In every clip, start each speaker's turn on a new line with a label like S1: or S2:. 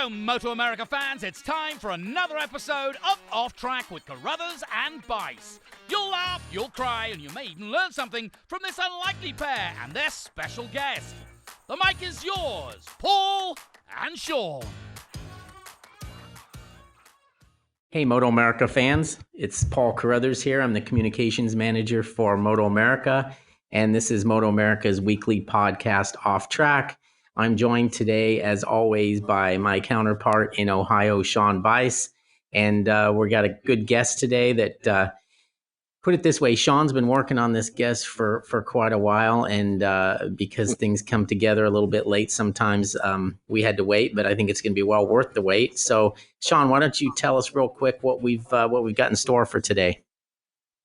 S1: Hello, MotoAmerica fans. It's time for another episode of Off Track with Carruthers and Bice. You'll laugh, you'll cry, and you may even learn something from this unlikely pair and their special guest. The mic is yours, Paul and Sean.
S2: Hey, MotoAmerica fans. It's Paul Carruthers here. I'm the communications manager for MotoAmerica, and this is MotoAmerica's weekly podcast, Off Track. I'm joined today, as always, by my counterpart in Ohio, Scheibe Bice. And we got a good guest today that, put it this way, Sean's been working on this guest for quite a while. And because things come together a little bit late sometimes, we had to wait. But I think it's going to be well worth the wait. So, Sean, why don't you tell us real quick what we've got in store for today?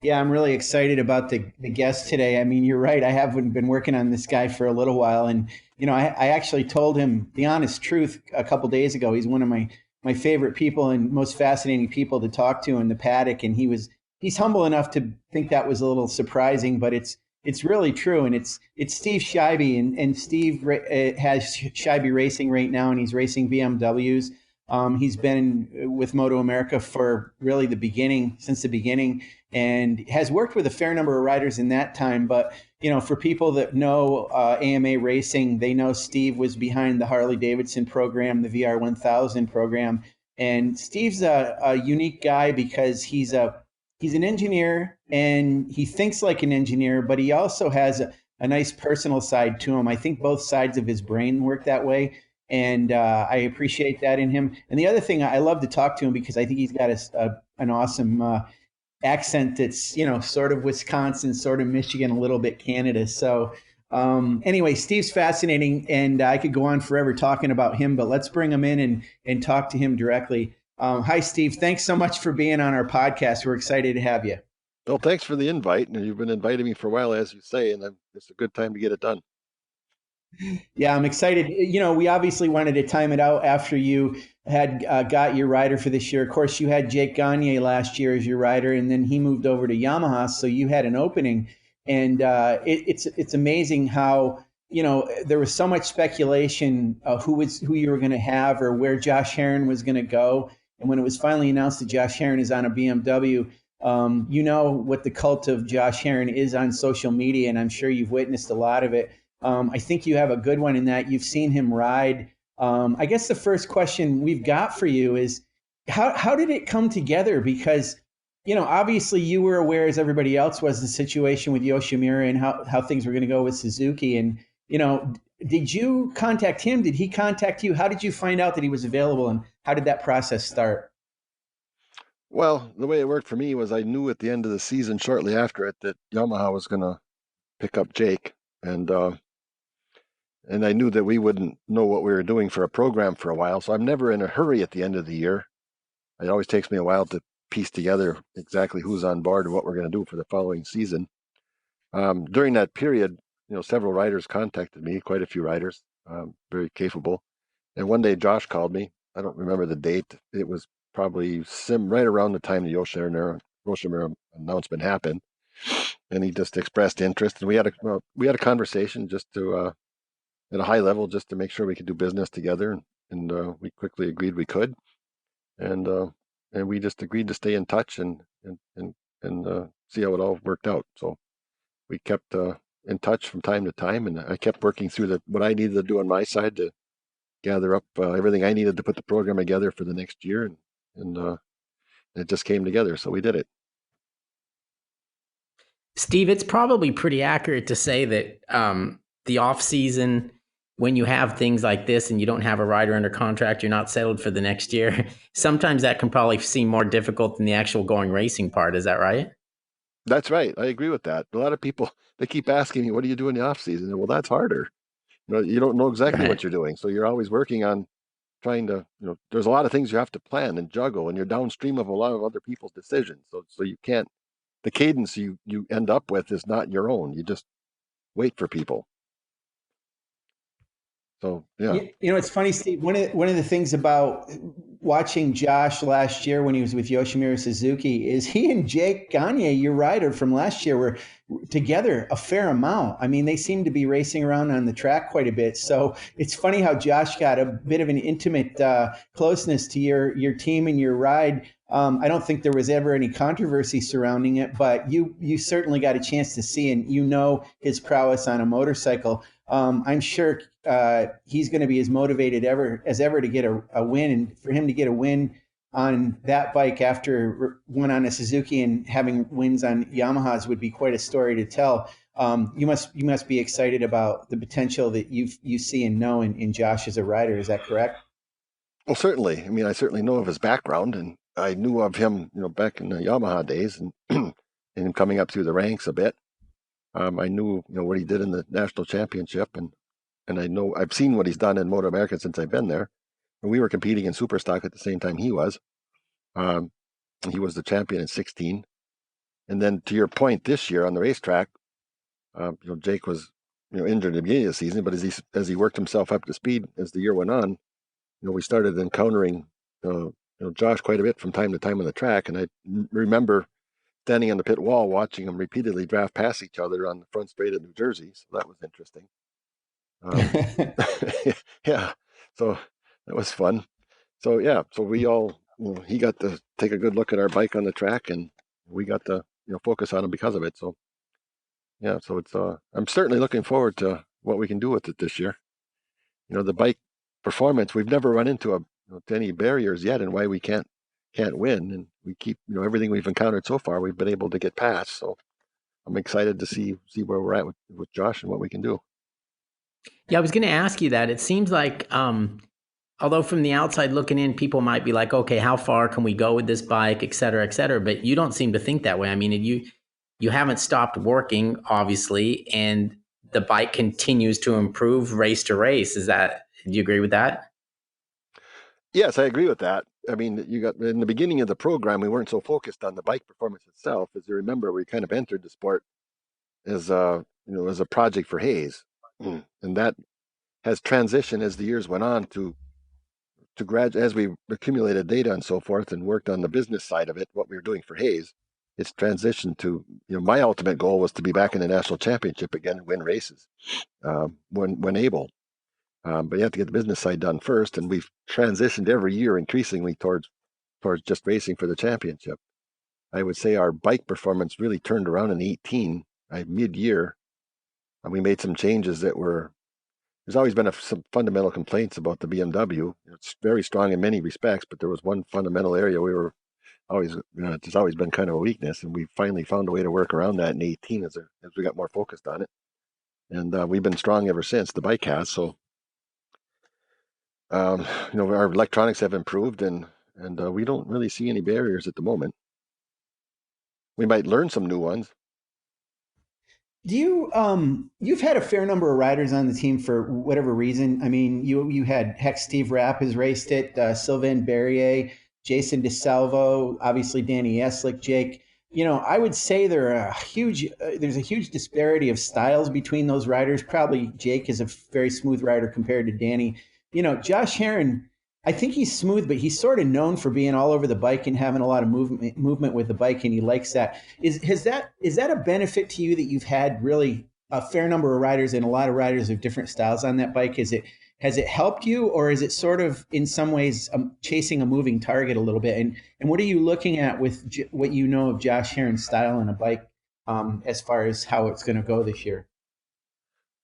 S3: Yeah, I'm really excited about the guest today. I mean, you're right. I have been working on this guy for a little while. And, you know, I actually told him the honest truth a couple days ago. He's one of my favorite people and most fascinating people to talk to in the paddock. And he's humble enough to think that was a little surprising, but it's really true. And it's Steve Scheibe. And Steve has Scheibe Racing right now, and he's racing BMWs. He's been with MotoAmerica for really since the beginning, and has worked with a fair number of riders in that time. But, you know, for people that know AMA racing, they know Steve was behind the Harley-Davidson program, the VR1000 program. And Steve's a unique guy because he's an engineer, and he thinks like an engineer, but he also has a nice personal side to him. I think both sides of his brain work that way. And I appreciate that in him. And the other thing, I love to talk to him because I think he's got an awesome accent that's, you know, sort of Wisconsin, sort of Michigan, a little bit Canada. So anyway, Steve's fascinating, and I could go on forever talking about him, but let's bring him in and talk to him directly. Hi, Steve. Thanks so much for being on our podcast. We're excited to have you.
S4: Well, thanks for the invite. And you've been inviting me for a while, as you say, and it's a good time to get it done.
S3: Yeah, I'm excited. You know, we obviously wanted to time it out after you had got your rider for this year. Of course, you had Jake Gagne last year as your rider, and then he moved over to Yamaha, so you had an opening. And it's amazing how, you know, there was so much speculation who you were going to have or where Josh Herrin was going to go. And when it was finally announced that Josh Herrin is on a BMW, you know what the cult of Josh Herrin is on social media, and I'm sure you've witnessed a lot of it. I think you have a good one in that you've seen him ride. I guess the first question we've got for you is, how did it come together? Because, you know, obviously you were aware, as everybody else was, the situation with Yoshimura and how things were going to go with Suzuki. And, you know, did you contact him? Did he contact you? How did you find out that he was available, and how did that process start?
S4: Well, the way it worked for me was I knew at the end of the season, shortly after it, that Yamaha was going to pick up Jake. And I knew that we wouldn't know what we were doing for a program for a while. So I'm never in a hurry at the end of the year. It always takes me a while to piece together exactly who's on board and what we're going to do for the following season. During that period, you know, several riders contacted me, quite a few riders, very capable. And one day Josh called me. I don't remember the date. It was probably right around the time the Yoshimura announcement happened. And he just expressed interest. And we had a conversation just to, at a high level, just to make sure we could do business together. And we quickly agreed we could. And we just agreed to stay in touch and see how it all worked out. So we kept in touch from time to time, and I kept working through what I needed to do on my side to gather up everything I needed to put the program together for the next year, and it just came together. So we did it.
S2: Steve, it's probably pretty accurate to say that the offseason, when you have things like this and you don't have a rider under contract, you're not settled for the next year. Sometimes that can probably seem more difficult than the actual going racing part. Is that right?
S4: That's right. I agree with that. A lot of people, they keep asking me, what do you do in the off season? Well, that's harder. You know, you don't know exactly what you're doing. So you're always working on trying to, you know, there's a lot of things you have to plan and juggle, and you're downstream of a lot of other people's decisions. So you can't, the cadence you end up with is not your own. You just wait for people. So, yeah.
S3: You know, it's funny, Steve, one of the things about watching Josh last year when he was with Yoshimura Suzuki is he and Jake Gagne, your rider from last year, were together a fair amount. I mean, they seem to be racing around on the track quite a bit. So it's funny how Josh got a bit of an intimate closeness to your team and your ride. I don't think there was ever any controversy surrounding it, but you certainly got a chance to see, and his prowess on a motorcycle. I'm sure he's going to be as motivated as ever to get a win, and for him to get a win on that bike after one on a Suzuki and having wins on Yamahas would be quite a story to tell. You must be excited about the potential that you see and know in Josh as a rider. Is that correct?
S4: Well, certainly. I mean, I certainly know of his background, and I knew of him, back in the Yamaha days, and and him coming up through the ranks a bit. I knew, what he did in the national championship, and I know I've seen what he's done in MotoAmerica since I've been there. And we were competing in Superstock at the same time he was. He was the champion in 16. And then to your point, this year on the racetrack, Jake was, injured at the beginning of the season, but as he worked himself up to speed as the year went on, we started encountering, Josh quite a bit from time to time on the track. And I remember standing on the pit wall watching them repeatedly draft past each other on the front straight of New Jersey. So that was interesting. Yeah, so that was fun. So yeah, so we all, he got to take a good look at our bike on the track, and we got to, focus on him because of it. So yeah, so it's I'm certainly looking forward to what we can do with it this year. The bike performance, we've never run into to any barriers yet, and why we can't win, and we keep, everything we've encountered so far, we've been able to get past. So I'm excited to see where we're at with Josh and what we can do.
S2: Yeah, I was going to ask you that. It seems like, although from the outside looking in, people might be like, okay, how far can we go with this bike, et cetera, but you don't seem to think that way. I mean, you haven't stopped working, obviously, and the bike continues to improve race to race. Do you agree with that?
S4: Yes, I agree with that. I mean, you got in the beginning of the program, we weren't so focused on the bike performance itself. As you remember, we kind of entered the sport as a project for Haze, and that has transitioned as the years went on to as we accumulated data and so forth and worked on the business side of it, what we were doing for Haze. It's transitioned to, my ultimate goal was to be back in the national championship again and win races when able. But you have to get the business side done first, and we've transitioned every year increasingly towards just racing for the championship. I would say our bike performance really turned around in 18, mid-year, and we made some changes that there's always been some fundamental complaints about the BMW. It's very strong in many respects, but there was one fundamental area we were always, it's always been kind of a weakness, and we finally found a way to work around that in 18 as we got more focused on it. And we've been strong ever since, the bike has. So our electronics have improved, and we don't really see any barriers at the moment. We might learn some new ones.
S3: Do you've had a fair number of riders on the team for whatever reason? I mean, you had Steve Rapp has raced it, Sylvain Berrier, Jason DeSalvo, obviously Danny Eslick, Jake. I would say there's a huge disparity of styles between those riders. Probably Jake is a very smooth rider compared to Danny. Josh Herrin, I think he's smooth, but he's sort of known for being all over the bike and having a lot of movement with the bike, and he likes that. Is that a benefit to you that you've had really a fair number of riders and a lot of riders of different styles on that bike? Has it helped you, or is it sort of in some ways chasing a moving target a little bit? And what are you looking at with what you know of Josh Herrin's style on a bike as far as how it's going to go this year?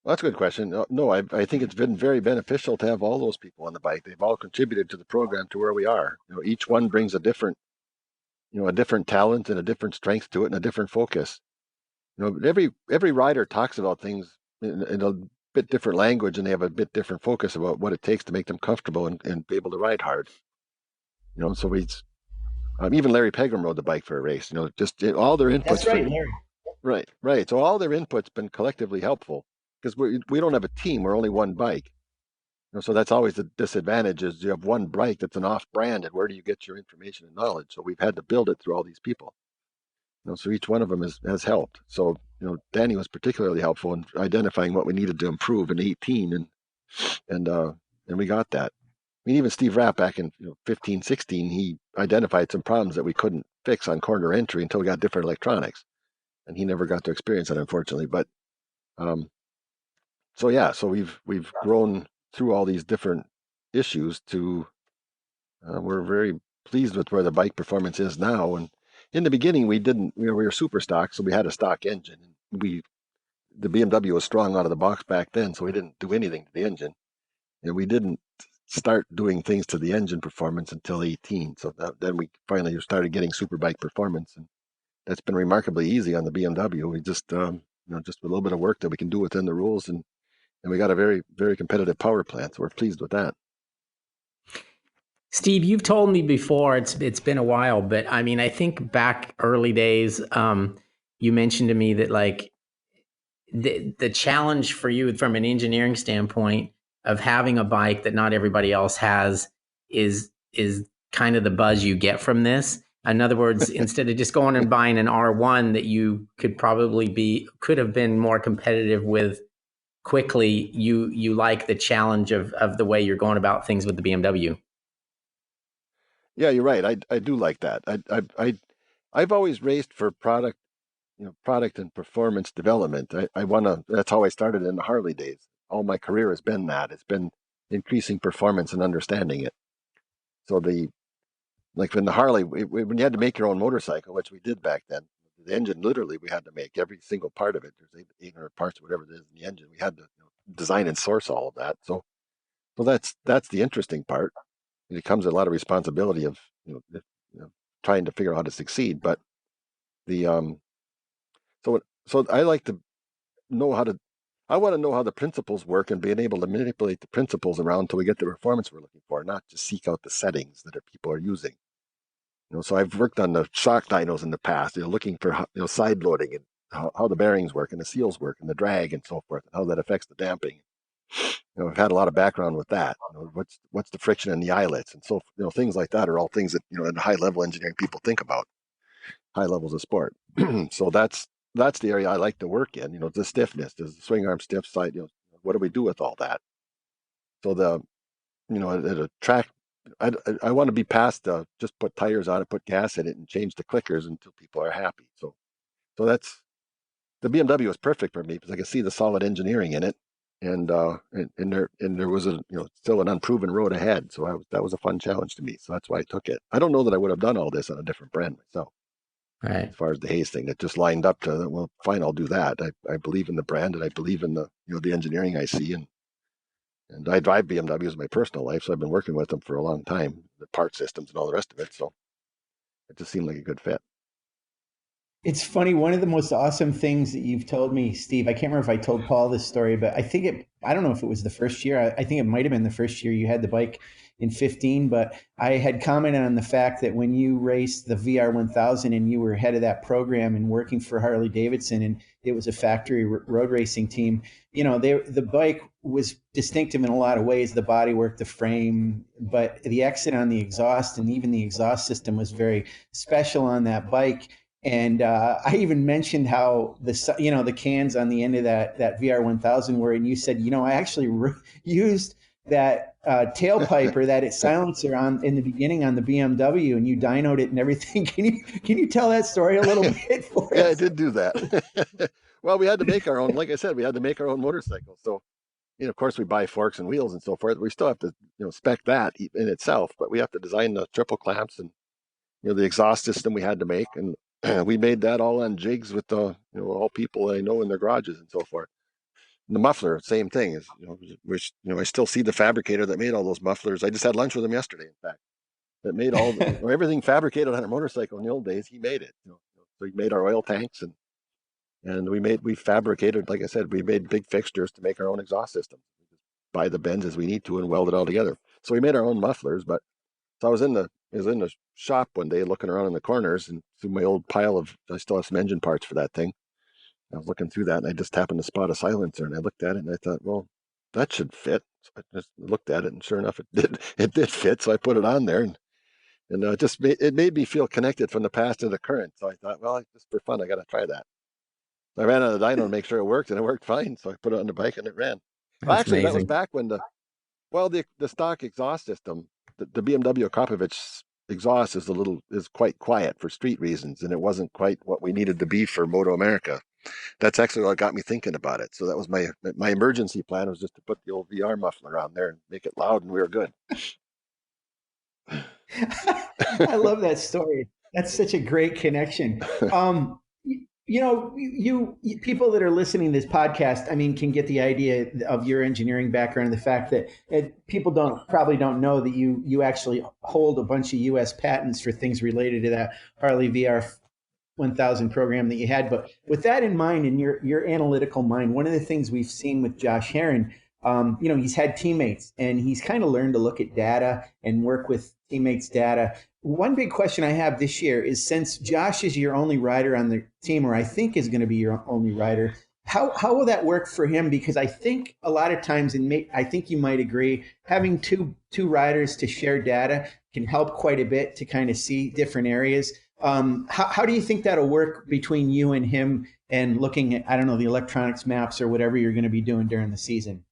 S4: Well, that's a good question. No, I think it's been very beneficial to have all those people on the bike. They've all contributed to the program to where we are. Each one brings a different talent and a different strength to it and a different focus. Every rider talks about things in a bit different language, and they have a bit different focus about what it takes to make them comfortable and be able to ride hard. So even Larry Pegram rode the bike for a race. Just all their inputs.
S3: That's right, Larry.
S4: Right. So all their inputs been collectively helpful. Because we don't have a team, we're only one bike. So that's always the disadvantage is you have one bike that's an off-brand, and where do you get your information and knowledge? So we've had to build it through all these people. So each one of them has helped. So Danny was particularly helpful in identifying what we needed to improve in 18, and we got that. I mean, even Steve Rapp back in 15, 16, he identified some problems that we couldn't fix on corner entry until we got different electronics. and he never got to experience it, unfortunately. But so we've grown through all these different issues to we're very pleased with where the bike performance is now. And in the beginning, we were super stock, so we had a stock engine. The BMW was strong out of the box back then, so we didn't do anything to the engine, and we didn't start doing things to the engine performance until 18. So then we finally started getting superbike performance, and that's been remarkably easy on the BMW. We just just a little bit of work that we can do within the rules, and we got a very, very competitive power plant, so we're pleased with that.
S2: Steve, you've told me before, it's been a while, but I mean, I think back early days, you mentioned to me that like the challenge for you from an engineering standpoint of having a bike that not everybody else has is kind of the buzz you get from this. In other words, instead of just going and buying an R1 that you could have been more competitive with quickly, you like the challenge of the way you're going about things with the BMW.
S4: Yeah, you're right. I do like that. I've always raced for product and performance development. That's how I started in the Harley days. All my career has been that. It's been increasing performance and understanding it. So like in the Harley, when you had to make your own motorcycle, which we did back then, the engine literally we had to make every single part of it. There's 800 parts, whatever it is in the engine. We had to design and source all of that. So that's the interesting part. It comes with a lot of responsibility of trying to figure out how to succeed. But the so I like to know I want to know how the principles work and being able to manipulate the principles around until we get the performance we're looking for, not just seek out the settings that people are using. So I've worked on the shock dynos in the past, looking for side loading and how the bearings work and the seals work and the drag and so forth, and how that affects the damping. I've had a lot of background with that. What's the friction in the eyelets, and so things like that are all things that in high level engineering people think about, high levels of sport. So that's the area I like to work in. The stiffness, does the swing arm stiff side? What do we do with all that? So at a track, I want to be past just put tires on it, put gas in it, and change the clickers until people are happy. So that's the BMW is perfect for me because I can see the solid engineering in it. And there was still an unproven road ahead, so that was a fun challenge to me. So that's why I took it. I don't know that I would have done all this on a different brand myself.
S2: Right.
S4: As far as the Haze thing, that just lined up to, well, fine, I'll do that. I believe in the brand, and I believe in the the engineering I see, and I drive BMWs in my personal life, so I've been working with them for a long time, the part systems and all the rest of it. So it just seemed like a good fit.
S3: It's funny. One of the most awesome things that you've told me, Steve, I can't remember if I told Paul this story, but I don't know if it was the first year. I think it might've been the first year you had the bike in 15, but I had commented on the fact that when you raced the VR1000 and you were head of that program and working for Harley-Davidson, and it was a factory road racing team, the bike was distinctive in a lot of ways, the bodywork, the frame, but the exit on the exhaust and even the exhaust system was very special on that bike. And I even mentioned how the cans on the end of that VR1000 were, and you said, I actually used that tailpipe or that silencer in the beginning on the BMW, and you dynoed it and everything. Can you tell that story a little bit for us?
S4: Yeah, I did do that. Well, we had to make our own. Like I said, we had to make our own motorcycle. So, of course, we buy forks and wheels and so forth. We still have to, spec that in itself, but we have to design the triple clamps and the exhaust system we had to make, and we made that all on jigs with the all people I know in their garages and so forth. And the muffler, same thing. Is which I still see the fabricator that made all those mufflers. I just had lunch with him yesterday, in fact. That made everything fabricated on a motorcycle in the old days. He made it. So he made our oil tanks and we fabricated, like I said, we made big fixtures to make our own exhaust system. We just buy the bends as we need to and weld it all together. So we made our own mufflers, but. So I was in the shop one day looking around in the corners and through my old pile I still have some engine parts for that thing. I was looking through that and I just happened to spot a silencer and I looked at it and I thought, well, that should fit. So I just looked at it and sure enough, it did fit. So I put it on there and it made me feel connected from the past to the current. So I thought, well, just for fun, I got to try that. So I ran on the dyno to make sure it worked and it worked fine. So I put it on the bike and it ran. Well, actually, that was back when the stock exhaust system, the BMW Krapovich exhaust is quite quiet for street reasons, and it wasn't quite what we needed to be for MotoAmerica. That's actually what got me thinking about it. So that was my emergency plan, was just to put the old VR muffler on there and make it loud, and we were good.
S3: I love that story. That's such a great connection. You people that are listening to this podcast, I mean, can get the idea of your engineering background, the fact that people probably don't know that you actually hold a bunch of U.S. patents for things related to that Harley VR1000 program that you had. But with that in mind, and your analytical mind, one of the things we've seen with Josh Herrin, he's had teammates and he's kind of learned to look at data and work with teammates' data. One big question I have this year is, since Josh is your only rider on the team, or I think is going to be your only rider, how will that work for him? Because I think a lot of times, I think you might agree, having two riders to share data can help quite a bit to kind of see different areas. How do you think that'll work between you and him, and looking at, I don't know, the electronics maps or whatever you're going to be doing during the season?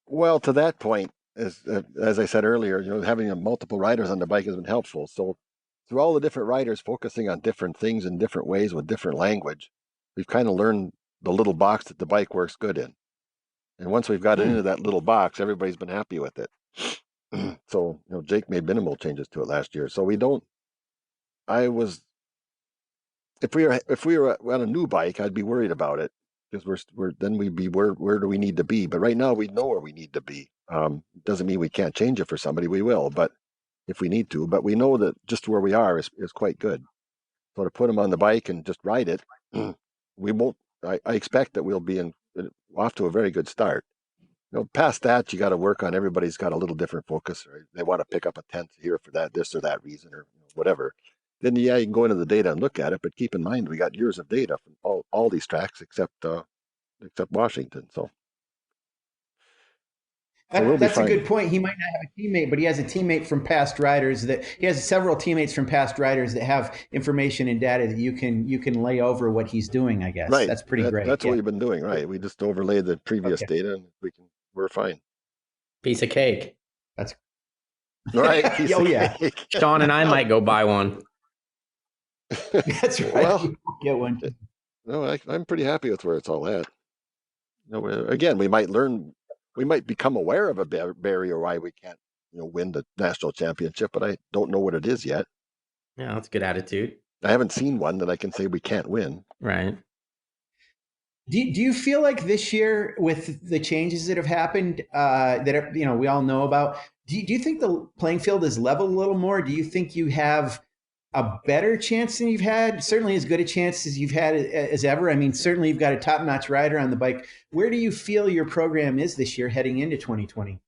S4: Well, to that point, as I said earlier, having multiple riders on the bike has been helpful. So through all the different riders focusing on different things in different ways with different language, we've kind of learned the little box that the bike works good in. And once we've got into that little box, everybody's been happy with it. So, Jake made minimal changes to it last year. So if we were on a new bike, I'd be worried about it, because we'd be where do we need to be? But right now we know where we need to be. Doesn't mean we can't change it for somebody. We will, but if we need to. But we know that just where we are is quite good. So to put them on the bike and just ride it, we won't. I expect that we'll be off to a very good start. Past that, you got to work on. Everybody's got a little different focus. Right? They want to pick up a 10th here for this or that reason, or whatever. Then you can go into the data and look at it, but keep in mind we got years of data from all these tracks except Washington. So
S3: that's a good point. He might not have a teammate, but he has a teammate from past riders he has several teammates from past riders that have information and data that you can lay over what he's doing, I guess.
S4: Right.
S3: That's pretty great.
S4: That's what we've been doing, right? We just overlay the previous data, and we're fine.
S2: Piece of cake.
S3: That's
S4: right.
S3: Oh yeah.
S2: Sean and I might go buy one.
S3: That's right.
S4: Well,
S3: get one.
S4: No, I'm pretty happy with where it's all at. Again, we might become aware of a barrier why we can't, win the national championship, but I don't know what it is yet.
S2: Yeah, that's a good attitude.
S4: I haven't seen one that I can say we can't win.
S2: Right.
S3: Do you feel like this year, with the changes that have happened, that we all know about, do you think the playing field is leveled a little more? Do you think you have a better chance than you've had? Certainly as good a chance as you've had as ever. I mean, certainly you've got a top-notch rider on the bike. Where do you feel your program is this year heading into 2020?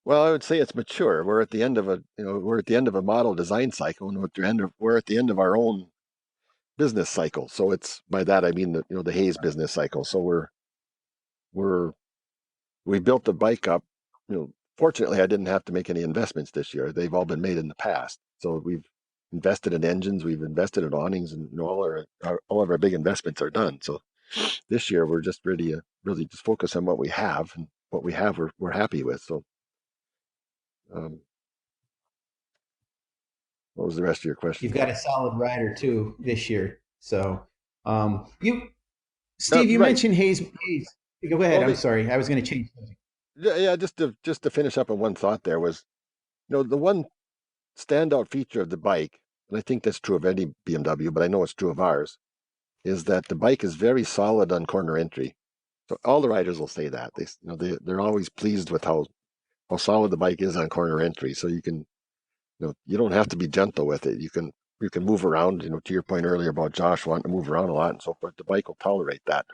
S4: Well, I would say it's mature. We're at the end of a model design cycle, and we're at the end of our own business cycle. So it's, by that I mean the Haze business cycle. So we built the bike up. Fortunately, I didn't have to make any investments this year. They've all been made in the past. So we've invested in engines, we've invested in awnings, and all of our big investments are done. So this year we're just ready to really just focus on what we have, and what we have we're happy with. So what was the rest of your question?
S3: You've got a solid rider too this year. So Steve, you mentioned Haze. Go ahead. Well, I'm sorry. I was going to change something.
S4: Yeah, just to finish up on one thought there was, the one standout feature of the bike, and I think that's true of any BMW, but I know it's true of ours, is that the bike is very solid on corner entry. So all the riders will say that. They're always pleased with how solid the bike is on corner entry. So you can, you don't have to be gentle with it. You can move around, to your point earlier about Josh wanting to move around a lot and so forth. The bike will tolerate that.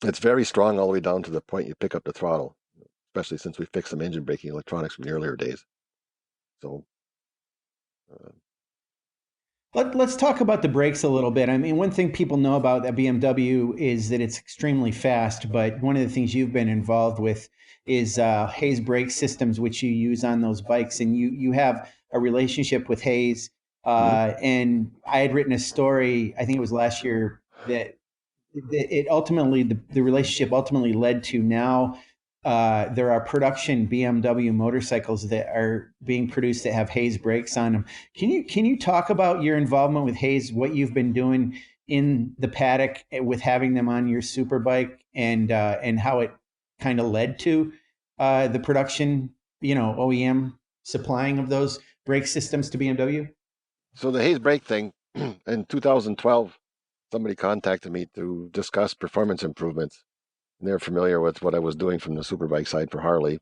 S4: It's very strong all the way down to the point you pick up the throttle, especially since we fixed some engine braking electronics from the earlier days. So
S3: let's talk about the brakes a little bit. I mean, one thing people know about a BMW is that it's extremely fast, but one of the things you've been involved with is Haze brake systems, which you use on those bikes, and you have a relationship with Haze. And I had written a story, I think it was last year, that it ultimately, the relationship ultimately led to now there are production BMW motorcycles that are being produced that have Haze brakes on them. Can you talk about your involvement with Haze, what you've been doing in the paddock with having them on your Superbike, and how it kind of led to the production, OEM supplying of those brake systems to BMW?
S4: So the Haze brake thing, in 2012, somebody contacted me to discuss performance improvements. And they're familiar with what I was doing from the Superbike side for Harley.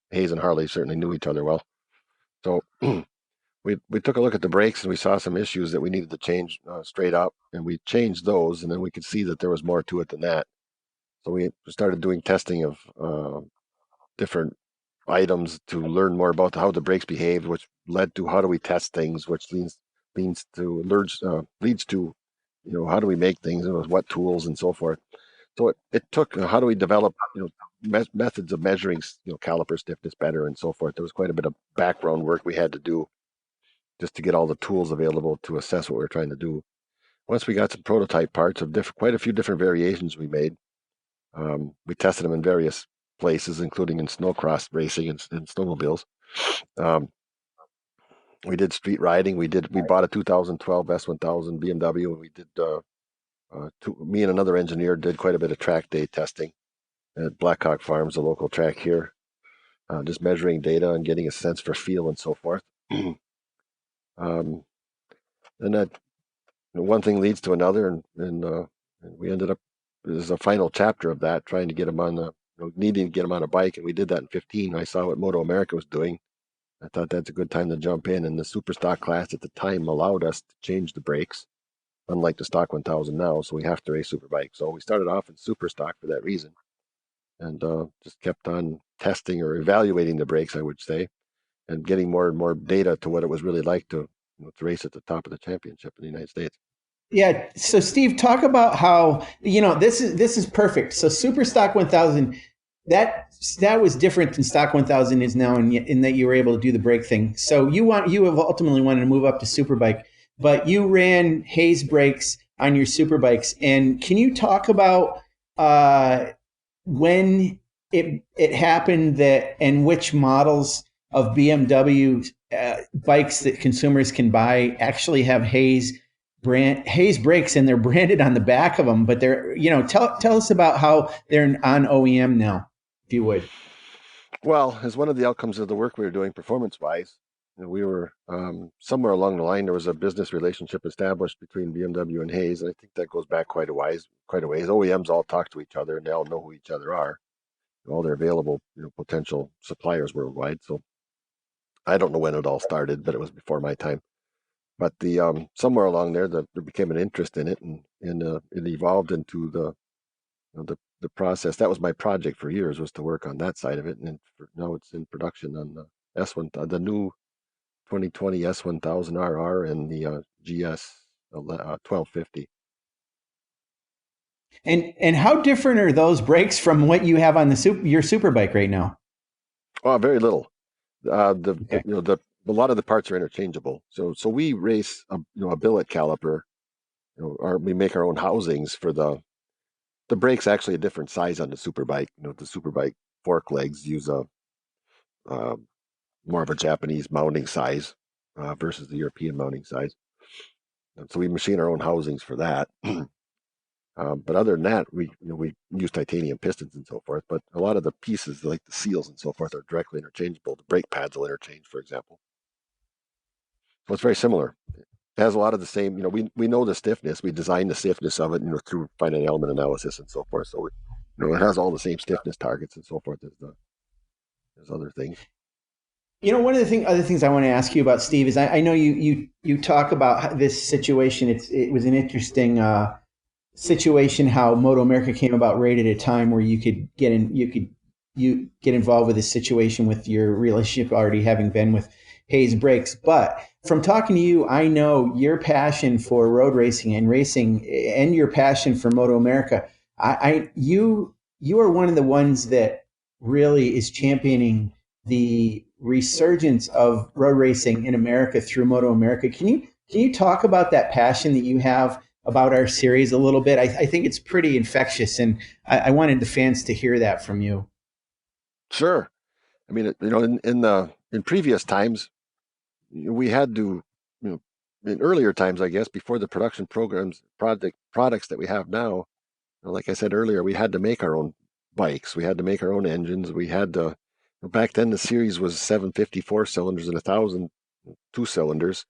S4: Haze and Harley certainly knew each other well. So we took a look at the brakes and we saw some issues that we needed to change straight up. And we changed those, and then we could see that there was more to it than that. So we started doing testing of different items to learn more about how the brakes behaved, which led to how do we test things, which leads to how do we make things, and with what tools and so forth. So it took how do we develop methods of measuring caliper stiffness better and so forth. There was quite a bit of background work we had to do just to get all the tools available to assess what we were trying to do. Once we got some prototype parts of quite a few different variations we made, we tested them in various places, including in snowcross racing and snowmobiles. We did street riding. We bought a 2012 S1000 BMW, and we did. Me and another engineer did quite a bit of track day testing at Blackhawk Farms, a local track here, just measuring data and getting a sense for feel and so forth. And that one thing leads to another, and we ended up, this is a final chapter of that, trying to get them on needing to get them on a bike, and we did that in 15. I saw what MotoAmerica was doing. I thought that's a good time to jump in, and the super stock class at the time allowed us to change the brakes, unlike the stock 1000 now, so we have to race Superbike. So we started off in super stock for that reason, and just kept on testing or evaluating the brakes, I would say, and getting more and more data to what it was really like to race at the top of the championship in the United States.
S3: Yeah. So Steve, talk about how, this is perfect. So super stock 1000, that was different than stock 1000 is now in that you were able to do the brake thing. So you have ultimately wanted to move up to Superbike, but you ran Haze brakes on your Superbikes. And can you talk about when it happened that, and which models of BMW bikes that consumers can buy actually have Haze brakes, and they're branded on the back of them, but they're, tell us about how they're on OEM now, if you would.
S4: Well, as one of the outcomes of the work we were doing performance-wise, we were somewhere along the line, there was a business relationship established between BMW and Haze, and I think that goes back quite a ways. OEMs all talk to each other, and they all know who each other are, all their available potential suppliers worldwide. So I don't know when it all started, but it was before my time. But the somewhere along there, there became an interest in it, and it evolved into the process. That was my project for years, was to work on that side of it, and now it's in production on the S1, the new 2020 S1000RR and the GS 1250.
S3: And how different are those brakes from what you have on your Superbike right now?
S4: Well, very little. A lot of the parts are interchangeable. So we race a billet caliper. We make our own housings for the brake's actually a different size on the Superbike. The Superbike fork legs use a more of a Japanese mounting size versus the European mounting size. And so we machine our own housings for that. But other than that, we use titanium pistons and so forth. But a lot of the pieces, like the seals and so forth, are directly interchangeable. The brake pads will interchange, for example. So it's very similar. It has a lot of the same. We know the stiffness. We design the stiffness of it, through finite element analysis and so forth. So it has all the same stiffness targets and so forth as other things.
S3: One of the other things I want to ask you about, Steve, is I know you talk about this situation. It was an interesting situation how MotoAmerica came about right at a time where you could get involved with this situation with your relationship already having been with Haze brakes. But from talking to you, I know your passion for road racing and your passion for MotoAmerica. You are one of the ones that really is championing the resurgence of road racing in America through MotoAmerica. Can you talk about that passion that you have about our series a little bit? I think it's pretty infectious, and I wanted the fans to hear that from you.
S4: Sure. I mean, in previous times, we had to, in earlier times, I guess, before the production products that we have now, like I said earlier, we had to make our own bikes. We had to make our own engines. We had to, back then the series was 754 cylinders and 1,000 2 cylinders.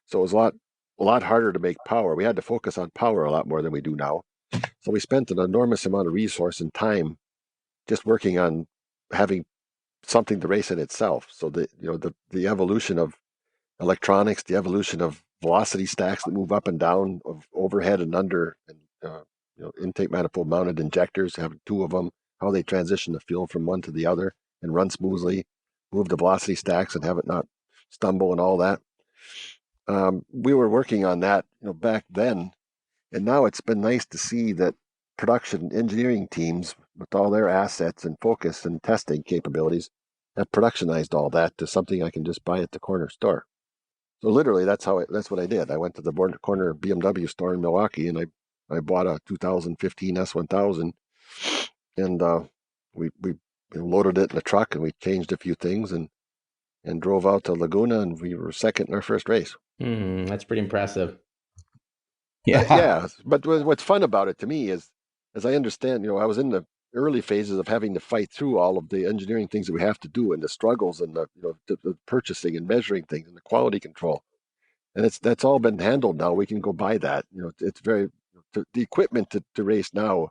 S4: So it was a lot harder to make power. We had to focus on power a lot more than we do now. So we spent an enormous amount of resource and time just working on having something to race in itself. So the evolution of electronics, the evolution of velocity stacks that move up and down, of overhead and under, and intake manifold mounted injectors, having two of them, how they transition the fuel from one to the other and run smoothly, move the velocity stacks and have it not stumble and all that. We were working on that, back then, and now it's been nice to see that production engineering teams, with all their assets and focus and testing capabilities, have productionized all that to something I can just buy at the corner store. So literally, that's what I did. I went to the corner BMW store in Milwaukee, and I bought a 2015 S1000, and we loaded it in a truck, and we changed a few things, and drove out to Laguna, and we were second in our first race.
S2: That's pretty impressive.
S3: Yeah.
S4: But what's fun about it to me is, as I understand, I was in the early phases of having to fight through all of the engineering things that we have to do, and the struggles, and the purchasing and measuring things, and the quality control, and that's all been handled now. We can go buy that. It's very the equipment to race now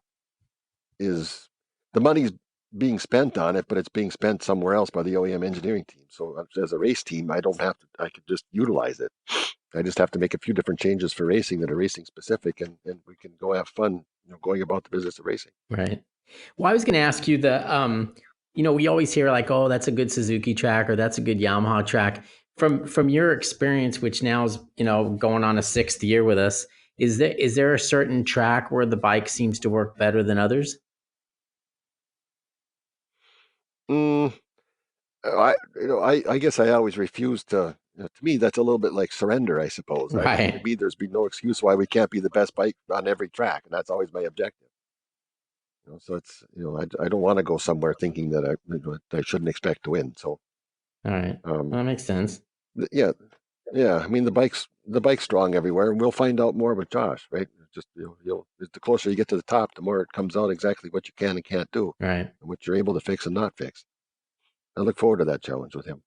S4: is the money's being spent on it, but it's being spent somewhere else by the OEM engineering team. So as a race team, I don't have to. I could just utilize it. I just have to make a few different changes for racing that are racing specific, and we can go have fun, going about the business of racing.
S2: Right. Well, I was going to ask you we always hear like, oh, that's a good Suzuki track, or that's a good Yamaha track. From your experience, which now is, going on a 6th year with us, is there a certain track where the bike seems to work better than others?
S4: I guess I always refuse to. To me, that's a little bit like surrender, I suppose.
S2: Right.
S4: To me, there's be no excuse why we can't be the best bike on every track, and that's always my objective. So it's I don't want to go somewhere thinking that I shouldn't expect to win. So,
S2: all right, that makes sense.
S4: Yeah. I mean, the bike's strong everywhere, and we'll find out more with Josh, right? Just the closer you get to the top, the more it comes out exactly what you can and can't do,
S2: right,
S4: and what you're able to fix and not fix. I look forward to that challenge with him.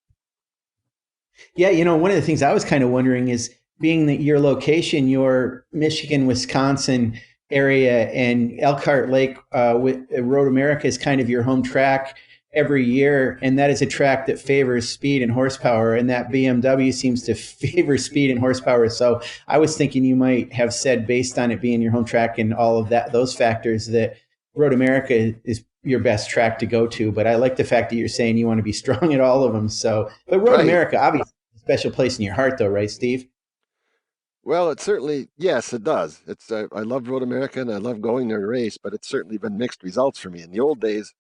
S3: Yeah, one of the things I was kind of wondering is, being that your location, your Michigan, Wisconsin area, and Elkhart Lake with MotoAmerica is kind of your home track every year, and that is a track that favors speed and horsepower, and that BMW seems to favor speed and horsepower. So I was thinking you might have said, based on it being your home track and all of those factors, that MotoAmerica is your best track to go to. But I like the fact that you're saying you want to be strong at all of them. So, but MotoAmerica, obviously, is a special place in your heart, though, right, Steve?
S4: Well, it certainly, yes, it does. It's I love MotoAmerica, and I love going there to race, but it's certainly been mixed results for me. In the old days,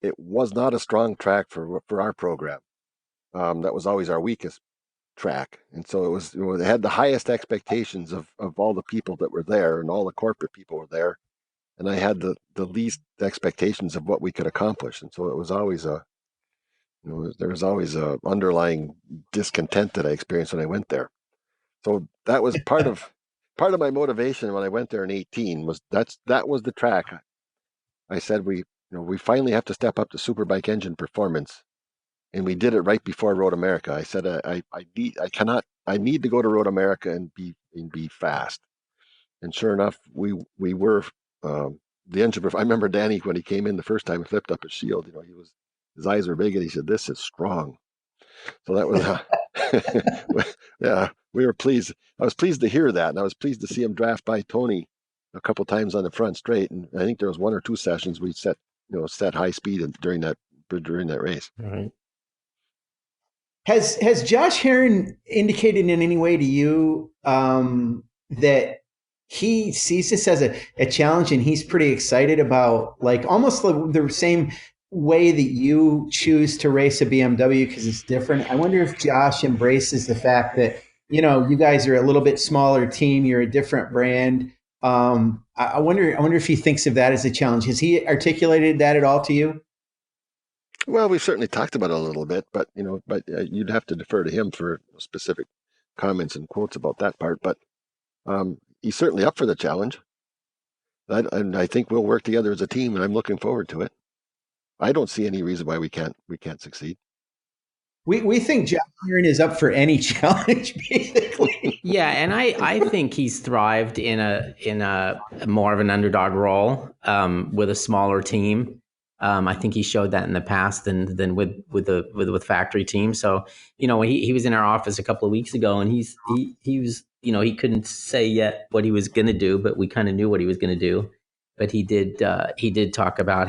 S4: it was not a strong track for our program. That was always our weakest track, and so it was. It had the highest expectations of all the people that were there, and all the corporate people were there, and I had the least expectations of what we could accomplish, and so it was always there was always a underlying discontent that I experienced when I went there. So that was part of my motivation when I went there in 2018 was that was the track. I said we finally have to step up to Superbike engine performance, and we did it right before MotoAmerica. I said I need to go to MotoAmerica and be fast. And sure enough, we were the engine. I remember Danny when he came in the first time and flipped up his shield. His eyes were big, and he said, "This is strong." So that was yeah. We were pleased. I was pleased to hear that, and I was pleased to see him draft by Tony a couple times on the front straight. And I think there was 1 or 2 sessions we set high speed during that race.
S2: Right.
S3: Has Josh Herrin indicated in any way to you that he sees this as a challenge, and he's pretty excited about, like, almost the same way that you choose to race a BMW because it's different? I wonder if Josh embraces the fact that you guys are a little bit smaller team, you're a different brand. I wonder if he thinks of that as a challenge. Has he articulated that at all to you?
S4: Well, we've certainly talked about it a little bit, but you'd have to defer to him for specific comments and quotes about that part. But he's certainly up for the challenge, and I think we'll work together as a team, and I'm looking forward to it. I don't see any reason why we can't succeed.
S3: We think John Herrin is up for any challenge, basically.
S2: Yeah, and I think he's thrived in a more of an underdog role with a smaller team. I think he showed that in the past than with factory team. So he was in our office a couple of weeks ago, and he was he couldn't say yet what he was going to do, but we kind of knew what he was going to do. But he did talk about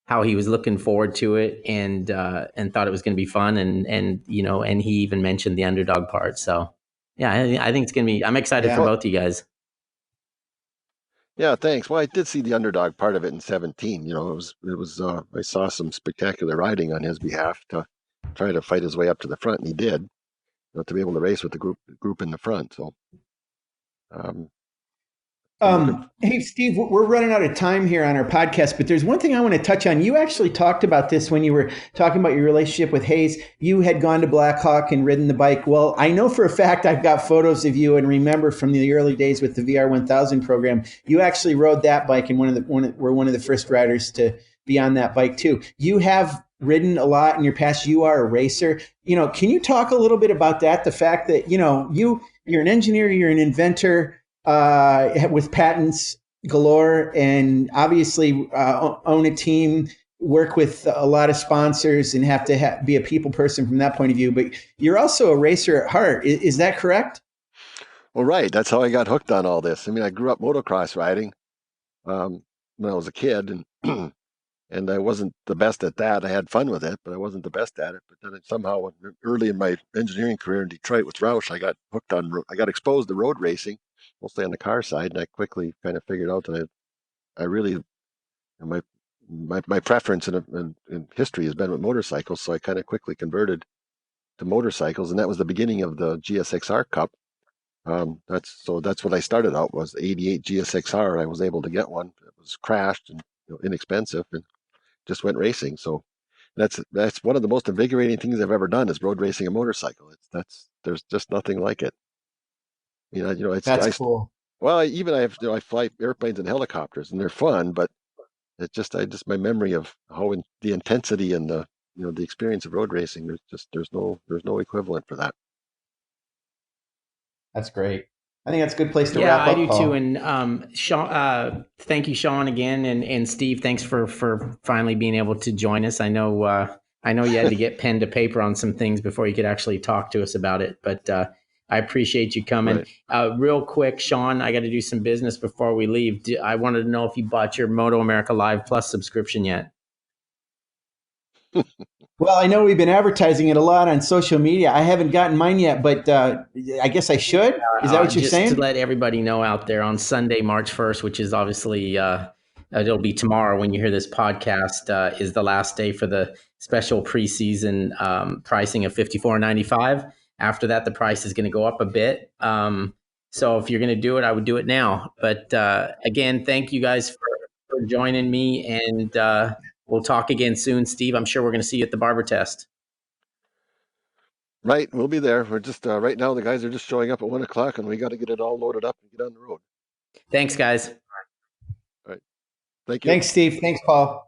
S2: how he was looking forward to it and thought it was going to be fun, and he even mentioned the underdog part. So yeah, I think it's going to be. I'm excited for both of you guys.
S4: Yeah, thanks. Well, I did see the underdog part of it in 17. It was I saw some spectacular riding on his behalf to try to fight his way up to the front, and he did. To be able to race with the group in the front. So,
S3: hey, Steve, we're running out of time here on our podcast, but there's one thing I want to touch on. You actually talked about this when you were talking about your relationship with Haze. You had gone to Blackhawk and ridden the bike. Well, I know for a fact I've got photos of you and remember from the early days with the VR1000 program, you actually rode that bike and were one of the first riders to be on that bike too. You have ridden a lot in your past. You are a racer. Can you talk a little bit about that? The fact that, you're an engineer, you're an inventor, with patents galore, and obviously own a team, work with a lot of sponsors, and have to be a people person from that point of view. But you're also a racer at heart. Is that correct?
S4: Well, right. That's how I got hooked on all this. I mean, I grew up motocross riding when I was a kid, and and I wasn't the best at that. I had fun with it, but I wasn't the best at it. But then somehow, early in my engineering career in Detroit with Roush, I got hooked on. I got exposed to road racing, mostly on the car side, and I quickly kind of figured out that I really my preference in history has been with motorcycles. So I kind of quickly converted to motorcycles, and that was the beginning of the GSXR Cup. That's what I started out was the '88 GSXR. I was able to get one. It was crashed and inexpensive, and just went racing. So that's one of the most invigorating things I've ever done is road racing a motorcycle. There's just nothing like it.
S3: That's cool.
S4: Well, I fly airplanes and helicopters, and they're fun, but my memory of the intensity and the experience of road racing. There's no equivalent for that.
S3: That's great. I think that's a good place to wrap up.
S2: Yeah, I do
S3: Paul.
S2: too. And Sean, thank you, Sean, again, and Steve, thanks for finally being able to join us. I know you had to get pen to paper on some things before you could actually talk to us about it, but I appreciate you coming. Right. Real quick, Sean, I got to do some business before we leave. I wanted to know if you bought your MotoAmerica Live Plus subscription yet.
S3: Well, I know we've been advertising it a lot on social media. I haven't gotten mine yet, but I guess I should. Is that what you're saying?
S2: Just to let everybody know out there, on Sunday, March 1st, which is obviously it'll be tomorrow when you hear this podcast, is the last day for the special preseason pricing of $54.95. After that, the price is going to go up a bit. So if you're going to do it, I would do it now. But again, thank you guys for joining me, and we'll talk again soon. Steve, I'm sure we're going to see you at the barber test.
S4: Right. We'll be there. We're just right now, the guys are just showing up at 1:00, and we got to get it all loaded up and get on the road.
S2: Thanks, guys.
S4: All right. Thank you.
S3: Thanks, Steve. Thanks, Paul.